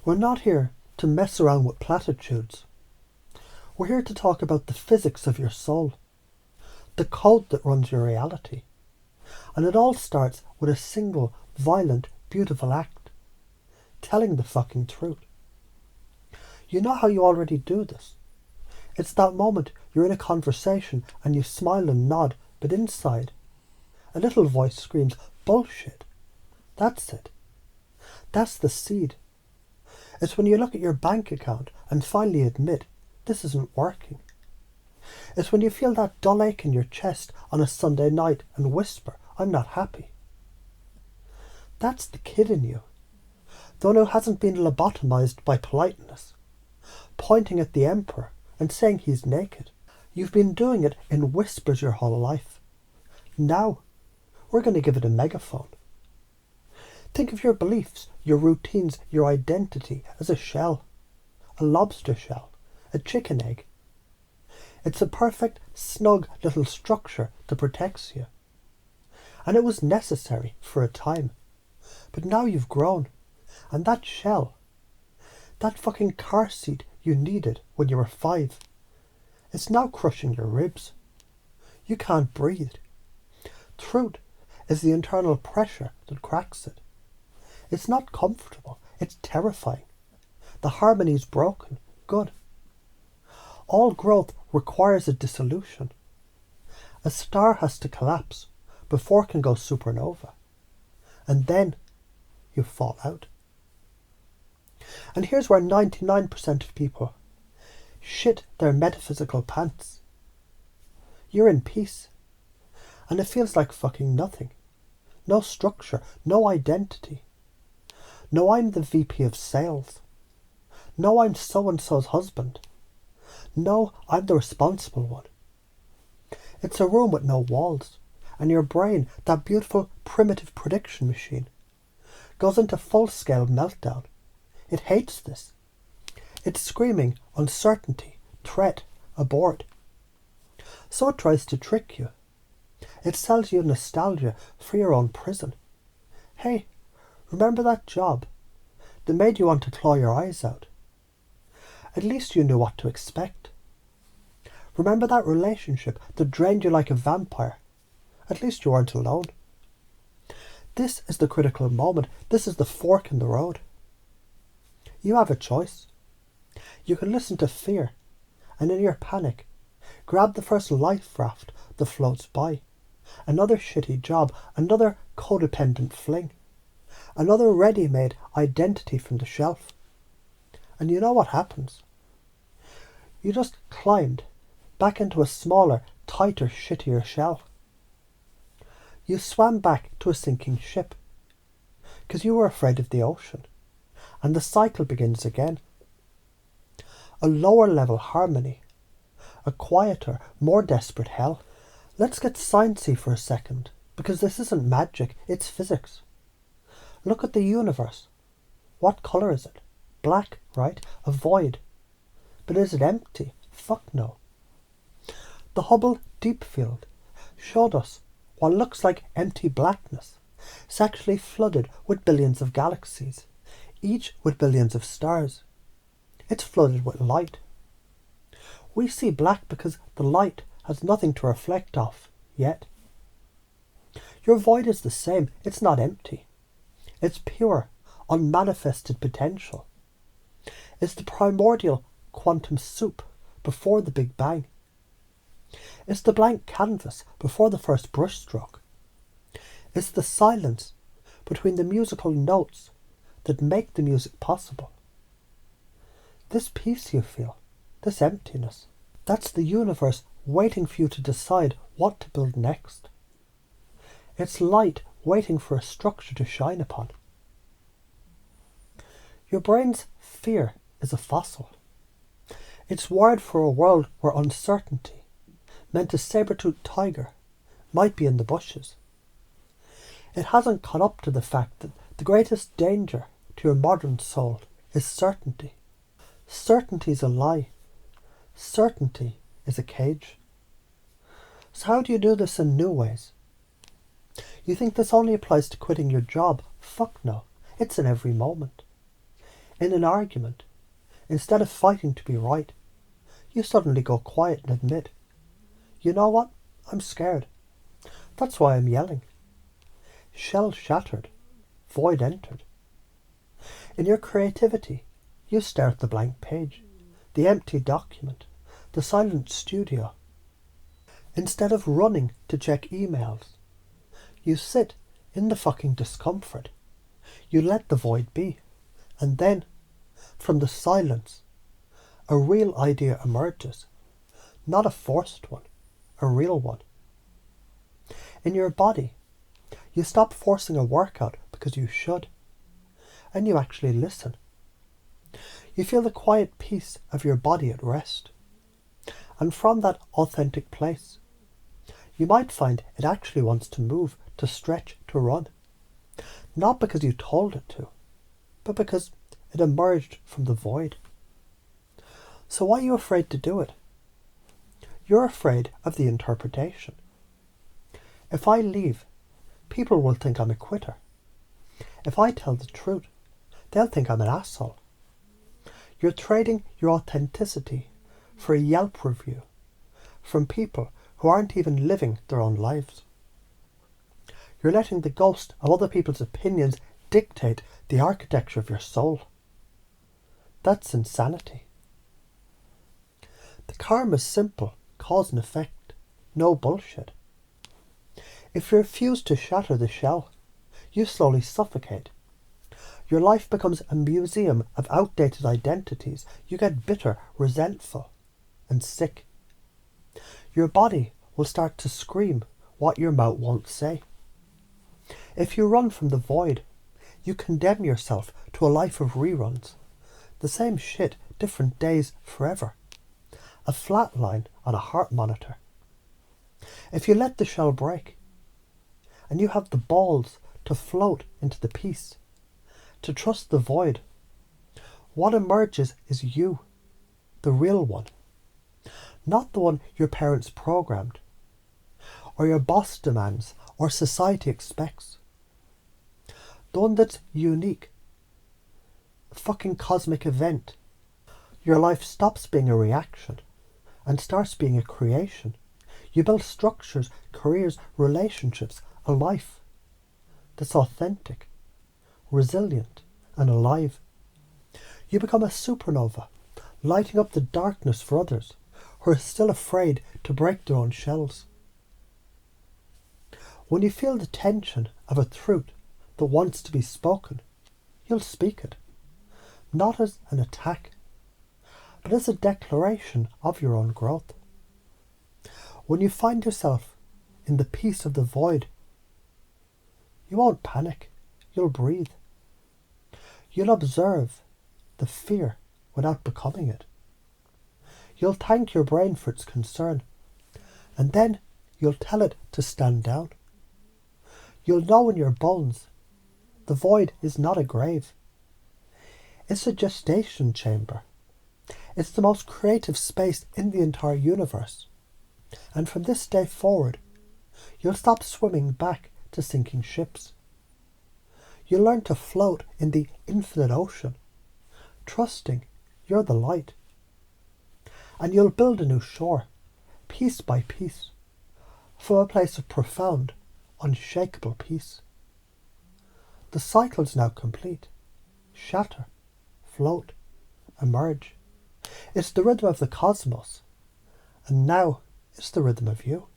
We're not here to mess around with platitudes. We're here to talk about the physics of your soul, the code that runs your reality. And it all starts with a single, violent, beautiful act. Telling the fucking truth. You know how you already do this. It's that moment you're in a conversation and you smile and nod, but inside, a little voice screams, bullshit. That's it. That's the seed. It's when you look at your bank account and finally admit, this isn't working. It's when you feel that dull ache in your chest on a Sunday night and whisper, I'm not happy. That's the kid in you, the one who hasn't been lobotomized by politeness, pointing at the emperor and saying he's naked. You've been doing it in whispers your whole life. Now, we're going to give it a megaphone. Think of your beliefs, your routines, your identity as a shell, a lobster shell, a chicken egg. It's a perfect, snug little structure that protects you. And it was necessary for a time. But now you've grown, and that shell, that fucking car seat you needed when you were 5, it's now crushing your ribs. You can't breathe. Truth is the internal pressure that cracks it. It's not comfortable, it's terrifying. The harmony's broken. Good. All growth requires a dissolution. A star has to collapse before it can go supernova. And then you fall out. And here's where 99% of people shit their metaphysical pants. You're in peace. And it feels like fucking nothing. No structure, no identity. No, I'm the VP of sales. No, I'm so-and-so's husband. No, I'm the responsible one. It's a room with no walls, and your brain, that beautiful primitive prediction machine, goes into full-scale meltdown. It hates this. It's screaming uncertainty, threat, abort. So it tries to trick you. It sells you nostalgia for your own prison. Hey, remember that job that made you want to claw your eyes out? At least you knew what to expect. Remember that relationship that drained you like a vampire? At least you weren't alone. This is the critical moment. This is the fork in the road. You have a choice. You can listen to fear, and in your panic, grab the first life raft that floats by. Another shitty job, another codependent fling, another ready-made identity from the shelf. And you know what happens? You just climbed back into a smaller, tighter, shittier shell. You swam back to a sinking ship because you were afraid of the ocean, and the cycle begins again. A lower level harmony, a quieter, more desperate hell. Let's get sciencey for a second, because this isn't magic, it's physics. Look at the universe. What colour is it? Black, right? A void. But is it empty? Fuck no. The Hubble Deep Field showed us what looks like empty blackness. It's actually flooded with billions of galaxies, each with billions of stars. It's flooded with light. We see black because the light has nothing to reflect off yet. Your void is the same. It's not empty. It's pure, unmanifested potential. It's the primordial quantum soup before the Big Bang. It's the blank canvas before the first brushstroke. It's the silence between the musical notes that make the music possible. This peace you feel, this emptiness, that's the universe waiting for you to decide what to build next. It's light waiting for a structure to shine upon. Your brain's fear is a fossil. It's wired for a world where uncertainty, meant a saber-toothed tiger, might be in the bushes. It hasn't caught up to the fact that the greatest danger to your modern soul is certainty. Certainty's a lie. Certainty is a cage. So how do you do this in new ways? You think this only applies to quitting your job? Fuck no. It's in every moment. In an argument, instead of fighting to be right, you suddenly go quiet and admit, you know what, I'm scared. That's why I'm yelling. Shell shattered, void entered. In your creativity, you stare at the blank page, the empty document, the silent studio. Instead of running to check emails, you sit in the fucking discomfort. You let the void be. And then, from the silence, a real idea emerges. Not a forced one, a real one. In your body, you stop forcing a workout because you should, and you actually listen. You feel the quiet peace of your body at rest. And from that authentic place, you might find it actually wants to move, to stretch, to run. Not because you told it to, but because it emerged from the void. So why are you afraid to do it? You're afraid of the interpretation. If I leave, people will think I'm a quitter. If I tell the truth, they'll think I'm an asshole. You're trading your authenticity for a Yelp review from people who aren't even living their own lives. You're letting the ghost of other people's opinions dictate the architecture of your soul. That's insanity. The karma's simple, cause and effect, no bullshit. If you refuse to shatter the shell, you slowly suffocate. Your life becomes a museum of outdated identities. You get bitter, resentful, and sick. Your body will start to scream what your mouth won't say. If you run from the void, you condemn yourself to a life of reruns. The same shit, different days, forever. A flat line on a heart monitor. If you let the shell break, and you have the balls to float into the peace, to trust the void, what emerges is you, the real one. Not the one your parents programmed, or your boss demands, or society expects. The one that's unique. A fucking cosmic event. Your life stops being a reaction and starts being a creation. You build structures, careers, relationships, a life that's authentic, resilient, and alive. You become a supernova, lighting up the darkness for others who are still afraid to break their own shells. When you feel the tension of a truth that wants to be spoken, you'll speak it, not as an attack, but as a declaration of your own growth. When you find yourself in the peace of the void, you won't panic, you'll breathe. You'll observe the fear without becoming it. You'll thank your brain for its concern, and then you'll tell it to stand down. You'll know in your bones the void is not a grave. It's a gestation chamber. It's the most creative space in the entire universe. And from this day forward, you'll stop swimming back to sinking ships. You'll learn to float in the infinite ocean, trusting you're the light. And you'll build a new shore, piece by piece, from a place of profound, unshakable peace. The cycle's now complete. Shatter, float, emerge. It's the rhythm of the cosmos, and now it's the rhythm of you.